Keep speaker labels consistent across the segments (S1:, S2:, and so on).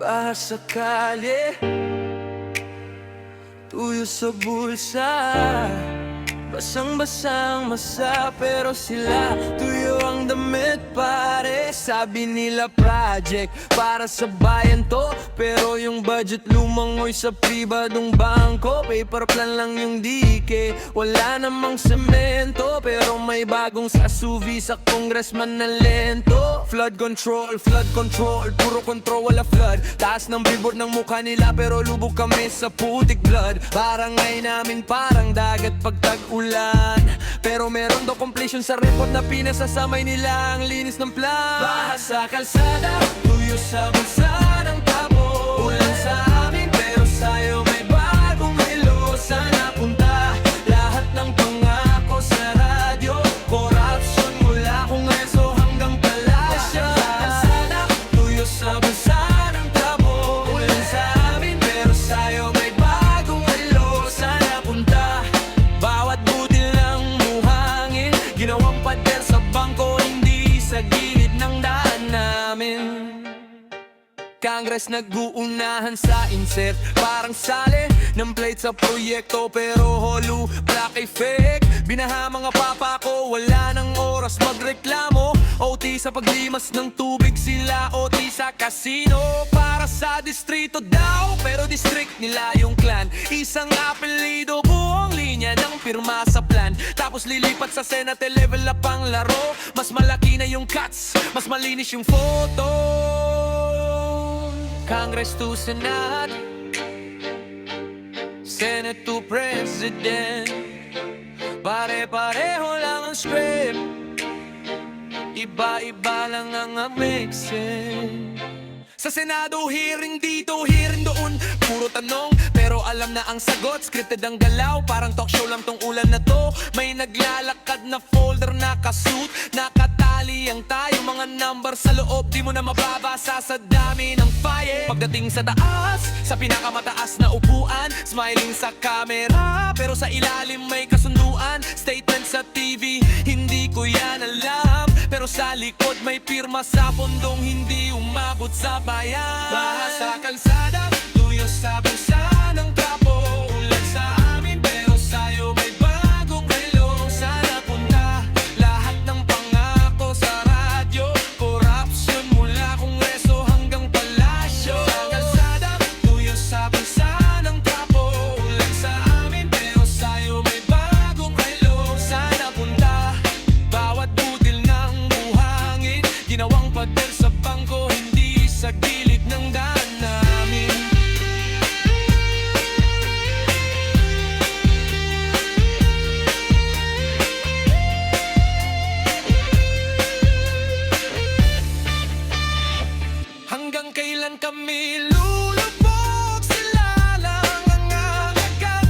S1: Bahas sa kalye, tuyo sa bulsa, basang-basang masa, pero sila tuyo ang damit pare. Sabi nila project para sa bayan to, pero yung budget lumangoy sa pribadong bangko. Paper plan lang yung dike, wala namang semento, pero may bagong SUV sa congressman na lento. Flood control, puro control, wala flood. Taas ng billboard ng mukha nila, pero lubog kami sa putik blood. Barangay namin parang dagat pag tag-ulan, pero meron daw completion sa report na pinasasamay nila ang linis ng plan. Bahas sa kalsada, tuyo sa bulsa ng tapo. Ulan sa amin pero sa'yo may bagong hilo. Saan napunta lahat ng pangako sa radyo? Corruption mula Kongreso hanggang palasyo. Sa kalsada, tuyo sa bulsa ng tapo. Ulan sa amin pero sa'yo may bagong hilo. Saan napunta bawat butil ng muhangin? Ginawang pader sa bangko, hindi sa gilid ng daan namin. Congress nag-uunahan sa insert, parang sali ng plate sa proyekto, pero holo, black ay fake. Binaha mga papa ko, wala nang oras magreklamo. OT sa paglimas ng tubig, sila OT sa casino. Para sa distrito daw, pero district nila yung clan. Isang apelido, buong linya ng pirma sa plan. Tapos lilipat sa Senate, level up ang laro. Mas malaki na yung cuts, mas malinis yung photo. Congress to Senate, Senate to President, pare-pareho lang ang script, iba-iba lang ang make sense. Sa Senado, hearing dito, hearing doon, puro tanong, pero alam na ang sagot. Scripted ang galaw, parang talk show lang tong ulan na to. May naglalakad na folder, nakasuit, nakatali ang tayo. Mga number sa loob, di mo na mababasa sa dami ng file. Pagdating sa taas, sa pinakamataas na upuan, smiling sa camera, pero sa ilalim may kasunduan. Statement sa TV, hindi ko yan alam, pero sa likod may pirma sa pondong hindi umabot sa bayan. Bahas sa kalsada, tuyo sa bulsa ng trapo. Ulan sa amin pero sa'yo may bagong relo. Saan napunta lahat ng pangako sa radyo? Corruption mula Kongreso hanggang palasyo. Sa kalsada, tuyo sa bulsa ng trapo. Ulan sa amin pero sa'yo may bagong relo. Saan napunta bawat butil ng buhangin? Ginawang pader sa bangko, hindi sa gilid ng daan namin. Hanggang kailan kami lulubog? Sila lang ang agad.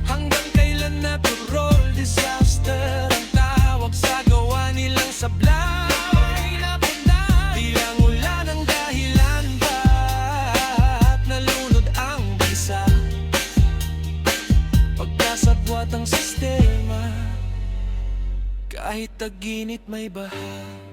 S1: Hanggang kailan natural disaster ang tawag sa gawa nilang sablay? Tilang ulan ang dahilan ba't nalunod ang bansa? Pagkasabwat ang sistema, kahit taginit may baha.